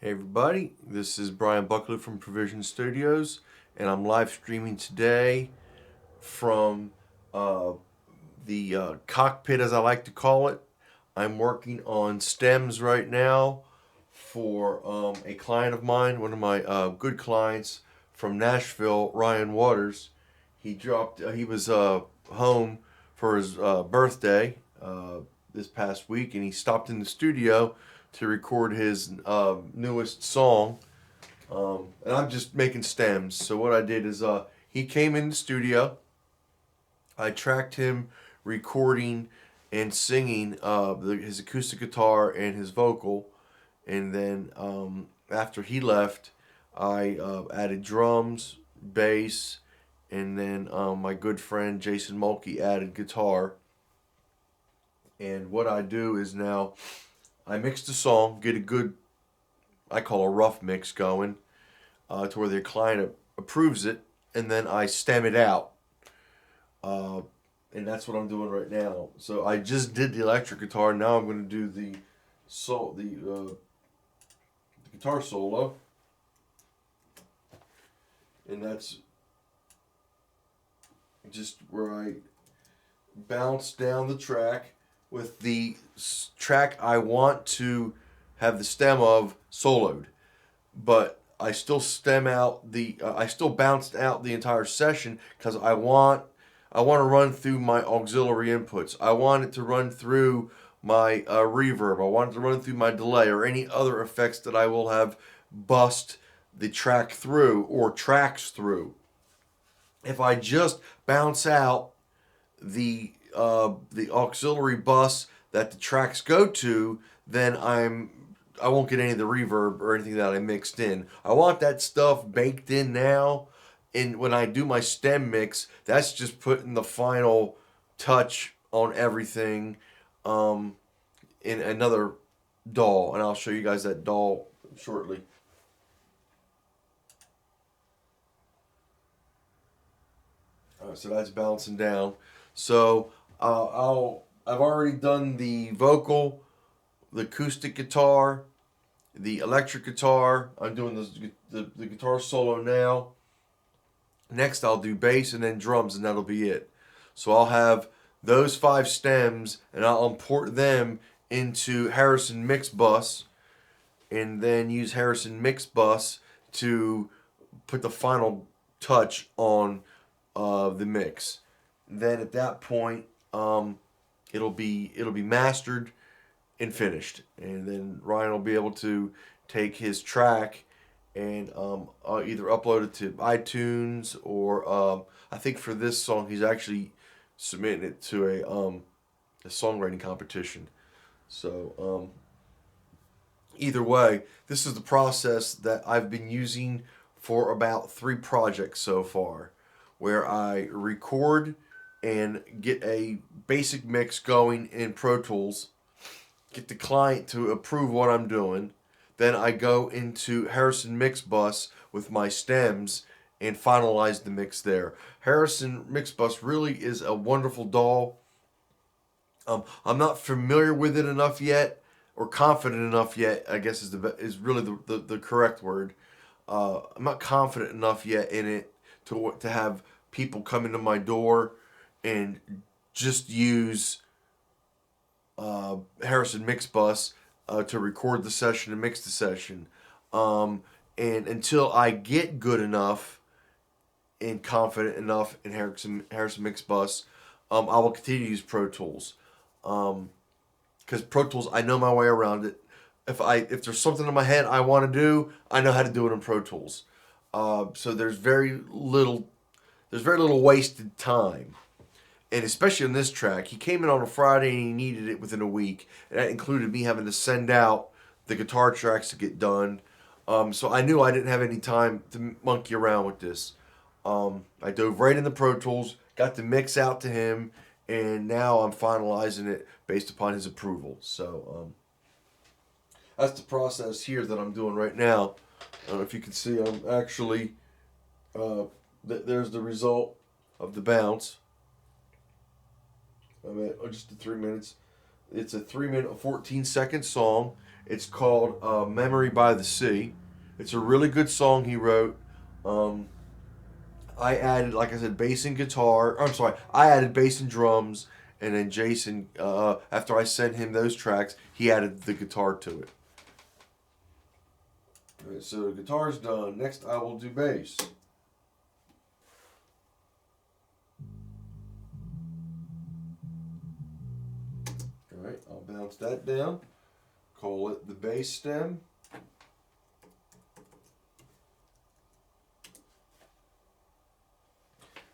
Hey everybody, this is Brian Buckalew from Provision Studios, and I'm live streaming today from uh, the cockpit, as I like to call it. I'm working on stems right now for a client of mine, one of my good clients from Nashville, Ryan Waters. He was home for his birthday this past week, and he stopped in the studio to record his newest song. And I'm just making stems. So what I did is he came in the studio. I tracked him recording and singing his acoustic guitar and his vocal. And then after he left, I added drums, bass, and then my good friend Jason Mulkey added guitar. And what I do is now I mix the song, get a good, I call a rough mix going, to where the client approves it, and then I stem it out. Uh, and that's what I'm doing right now. So I just did the electric guitar. Now I'm going to do the guitar solo, and that's just where I bounce down the track with the track I want to have the stem of soloed, but I still I still bounced out the entire session because I want to run through my auxiliary inputs. I want it to run through my reverb. I want it to run through my delay or any other effects that I will have bust the track through or tracks through. If I just bounce out the auxiliary bus that the tracks go to, then I won't get any of the reverb or anything that I mixed in. I want that stuff baked in now. And when I do my stem mix, that's just putting the final touch on everything in another DAW. And I'll show you guys that DAW shortly. So that's bouncing down. So I've already done the vocal, the acoustic guitar, the electric guitar. I'm doing the guitar solo now. Next, I'll do bass and then drums, and that'll be it. So I'll have those 5 stems, and I'll import them into Harrison Mixbus, and then use Harrison Mixbus to put the final touch on the mix. Then at that point, it'll be mastered and finished, and then Ryan will be able to take his track and either upload it to iTunes or I think for this song he's actually submitting it to a songwriting competition. So either way, this is the process that I've been using for about 3 projects so far, where I record and get a basic mix going in Pro Tools, get the client to approve what I'm doing. Then I go into Harrison Mixbus with my stems and finalize the mix there. Harrison Mixbus really is a wonderful DAW. I'm not familiar with it enough yet, or confident enough yet, I guess is really the correct word. I'm not confident enough yet in it to have people come into my door and just use Harrison Mixbus to record the session and mix the session. And until I get good enough and confident enough in Harrison Mixbus, I will continue to use Pro Tools. Because Pro Tools, I know my way around it. If there's something in my head I want to do, I know how to do it in Pro Tools. So there's very little wasted time. And especially on this track, he came in on a Friday and he needed it within a week. And that included me having to send out the guitar tracks to get done. So I knew I didn't have any time to monkey around with this. I dove right into Pro Tools, got the mix out to him, and now I'm finalizing it based upon his approval. So that's the process here that I'm doing right now. I don't know if you can see, I'm actually, there's the result of the bounce. I'm at just the 3 minutes. It's a 3-minute, 14-second song. It's called "Memory by the Sea." It's a really good song he wrote. Um, I added, like I said, bass and guitar. I'm sorry, I added bass and drums, and then Jason, after I sent him those tracks, he added the guitar to it. All right, so the guitar's done. Next, I will do bass. All right, I'll bounce that down. Call it the bass stem.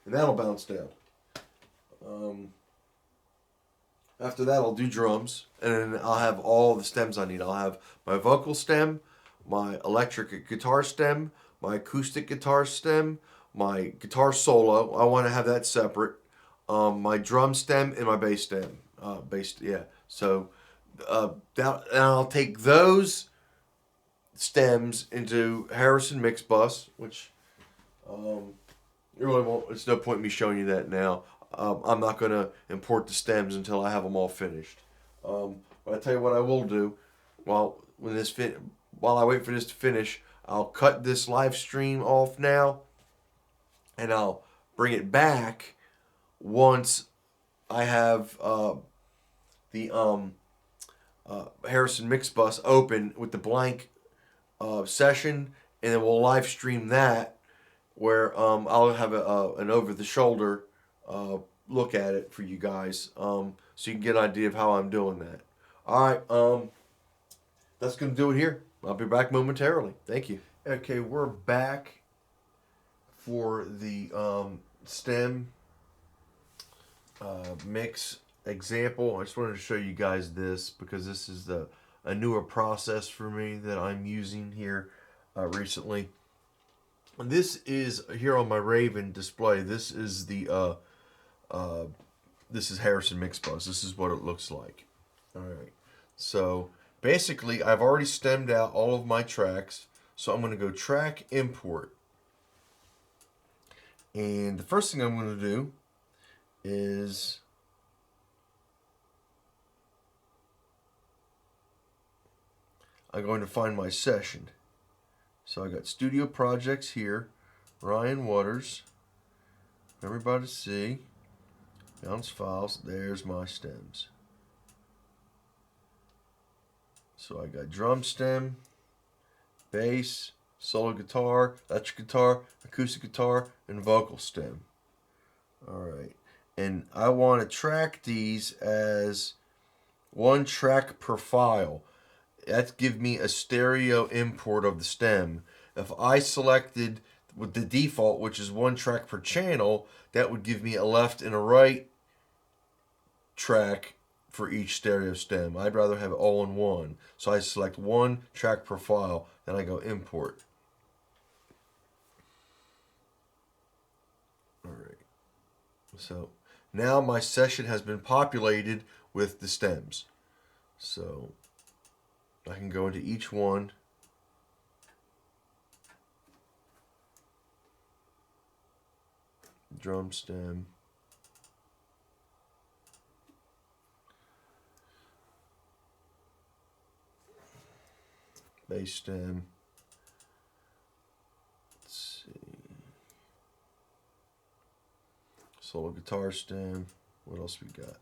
And that'll bounce down. After that, I'll do drums, and then I'll have all the stems I need. I'll have my vocal stem, my electric guitar stem, my acoustic guitar stem, my guitar solo. I want to have that separate. My drum stem and my bass stem. Yeah. So and I'll take those stems into Harrison Mixbus, which it really won't. It's no point in me showing you that now. I'm not going to import the stems until I have them all finished. But I tell you what I will do while I wait for this to finish. I'll cut this live stream off now, and I'll bring it back once I have the Harrison Mixbus open with the blank session, and then we'll live stream that where I'll have an over-the-shoulder look at it for you guys, so you can get an idea of how I'm doing that. All right, that's going to do it here. I'll be back momentarily. Thank you. Okay, we're back for the stem mix example. I just wanted to show you guys this because this is a newer process for me that I'm using here recently. This is here on my Raven display. This is the this is Harrison Mixbus. This is what it looks like. All right. So basically, I've already stemmed out all of my tracks. So I'm going to go track import. And the first thing I'm going to do is I'm going to find my session. So I got studio projects here, Ryan Waters, everybody see, bounce files, there's my stems. So I got drum stem, bass, solo guitar, electric guitar, acoustic guitar, and vocal stem. Alright, and I want to track these as one track per file. That gives me a stereo import of the stem. If I selected with the default, which is one track per channel, that would give me a left and a right track for each stereo stem. I'd rather have it all in one. So I select one track per file, then I go import. Alright. So now my session has been populated with the stems. So I can go into each one. Drum stem. Bass stem. Let's see. Solo guitar stem. What else we got?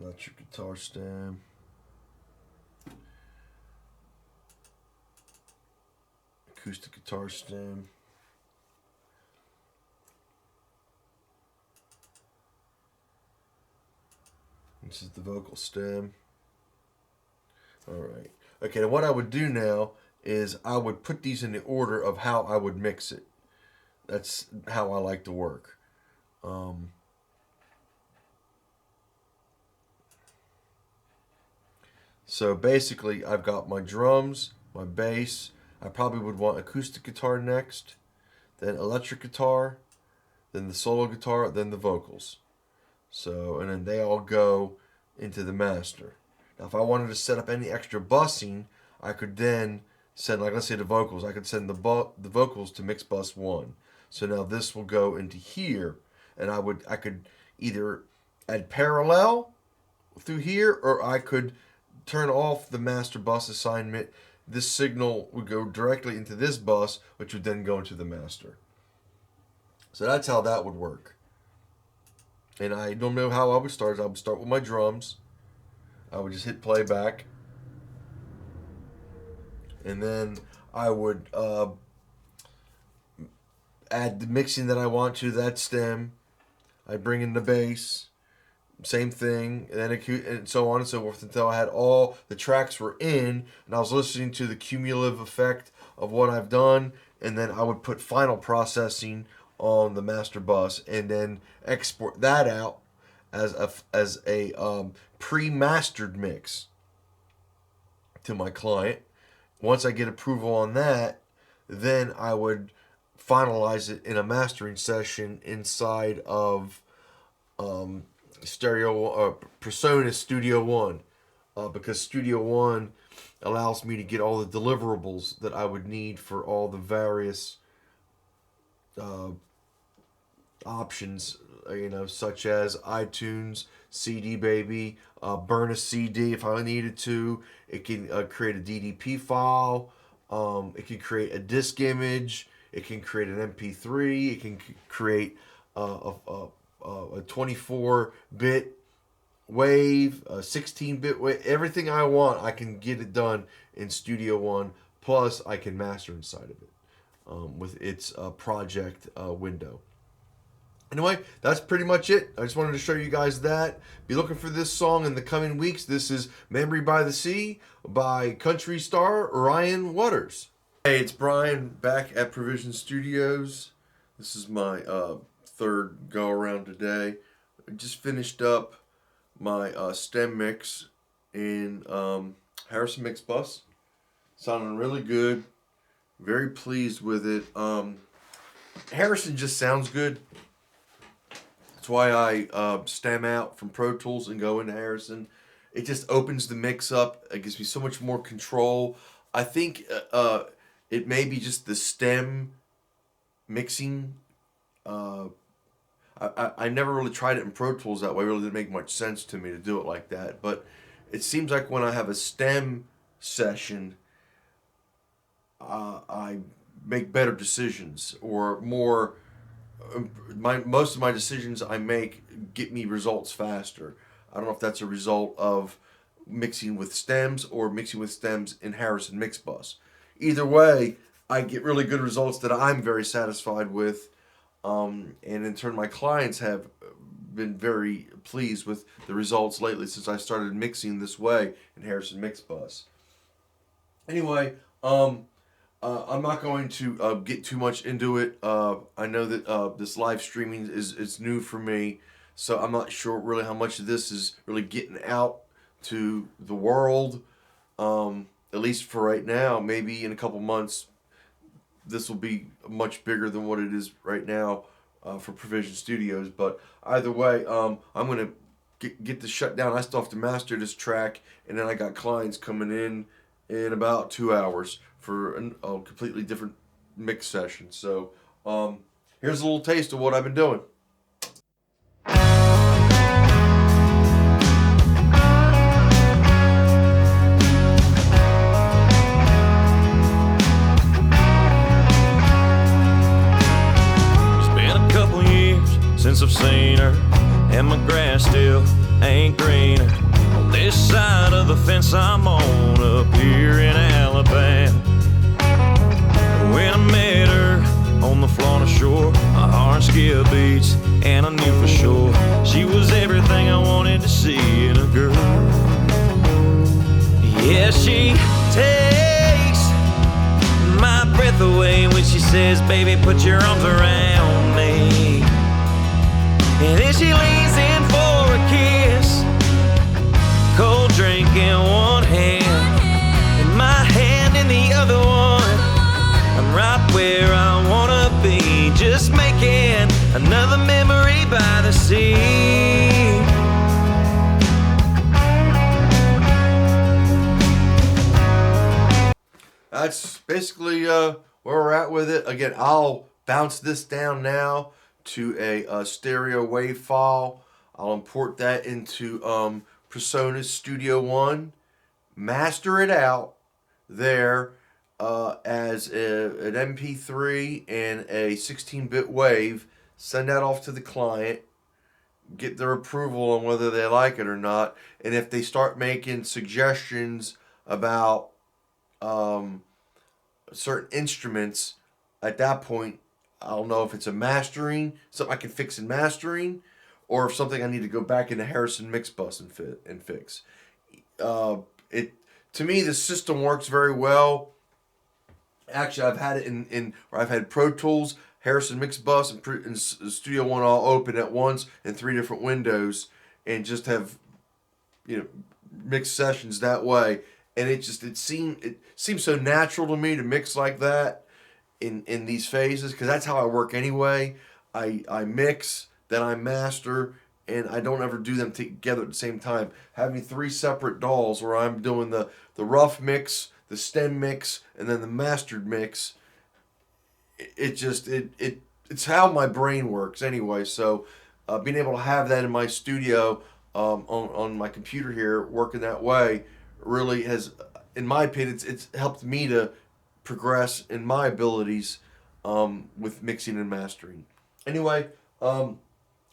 Electric guitar stem. Acoustic guitar stem. This is the vocal stem. Alright. Okay, now what I would do now is I would put these in the order of how I would mix it. That's how I like to work. So basically, I've got my drums, my bass. I probably would want acoustic guitar next, then electric guitar, then the solo guitar, then the vocals. So, and then they all go into the master. Now, if I wanted to set up any extra bussing, I could then send, like let's say the vocals, I could send the vocals to Mixbus 1. So now this will go into here, and I could either add parallel through here, or I could turn off the master bus assignment. This signal would go directly into this bus, which would then go into the master. So that's how that would work. And I don't know how I would start. I would start with my drums. I would just hit playback. And then I would add the mixing that I want to that stem. I bring in the bass. Same thing, and then and so on and so forth until I had all the tracks were in, and I was listening to the cumulative effect of what I've done, and then I would put final processing on the master bus, and then export that out as a pre-mastered mix to my client. Once I get approval on that, then I would finalize it in a mastering session inside of Persona Studio One, because Studio One allows me to get all the deliverables that I would need for all the various options, such as iTunes, CD Baby, burn a CD if I needed to. It can create a DDP file. It can create a disk image. It can create an MP3. It can create a 24-bit wave, a 16-bit wave. Everything I want, I can get it done in Studio One. Plus, I can master inside of it with its project window. Anyway, that's pretty much it. I just wanted to show you guys that. Be looking for this song in the coming weeks. This is Memory by the Sea by country star Ryan Waters. Hey, it's Brian back at Provision Studios. This is my third go around today. I just finished up my stem mix in Harrison Mixbus. Sounding really good. Very pleased with it. Harrison just sounds good. That's why I stem out from Pro Tools and go into Harrison. It just opens the mix up. It gives me so much more control. I think it may be just the stem mixing. I never really tried it in Pro Tools that way. It really didn't make much sense to me to do it like that. But it seems like when I have a stem session, I make better decisions, or more. Most of my decisions I make get me results faster. I don't know if that's a result of mixing with stems or mixing with stems in Harrison Mixbus. Either way, I get really good results that I'm very satisfied with. And in turn, my clients have been very pleased with the results lately since I started mixing this way in Harrison Mixbus. Anyway, I'm not going to get too much into it. I know that this live streaming is new for me, so I'm not sure really how much of this is really getting out to the world. At least for right now. Maybe in a couple months, this will be much bigger than what it is right now for Provision Studios. But either way, I'm going to get this shut down. I still have to master this track, and then I got clients coming in about 2 hours for a completely different mix session. So here's a little taste of what I've been doing. Since I've seen her, and my grass still ain't greener on this side of the fence I'm on up here in Alabama. When I met her on the Florida shore, my heart skipped beats, and I knew for sure she was everything I wanted to see in a girl. Yeah, she takes my breath away when she says, "Baby, put your arms around me." And then she leans in for a kiss, cold drink in one hand, and my hand in the other one. I'm right where I wanna be, just making another memory by the sea. That's basically where we're at with it. Again, I'll bounce this down now to a stereo wave file. I'll import that into PreSonus Studio One, master it out there as an MP3 and a 16-bit wave, send that off to the client, get their approval on whether they like it or not, and if they start making suggestions about certain instruments, at that point, I'll know if it's a mastering, something I can fix in mastering, or if something I need to go back into Harrison Mixbus and fix. It To me, the system works very well. Actually, I've had it or I've had Pro Tools, Harrison Mixbus, and Studio One all open at once in 3 different windows, and just have mix sessions that way. And it seems so natural to me to mix like that in these phases, because that's how I work anyway. I mix, then I master, and I don't ever do them together at the same time. Having 3 separate dolls where I'm doing the rough mix, the stem mix, and then the mastered mix. It's how my brain works anyway. So being able to have that in my studio on my computer here working that way really has, in my opinion, it's helped me to progress in my abilities with mixing and mastering. Anyway, I'm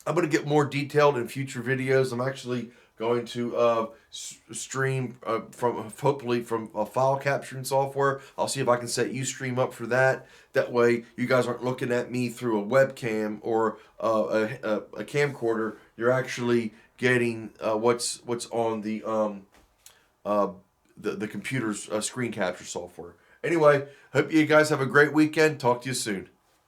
going to get more detailed in future videos. I'm actually going to stream hopefully from a file capturing software. I'll see if I can set Ustream up for that. That way you guys aren't looking at me through a webcam or a camcorder. You're actually getting what's on the computer's screen capture software. Anyway, hope you guys have a great weekend. Talk to you soon.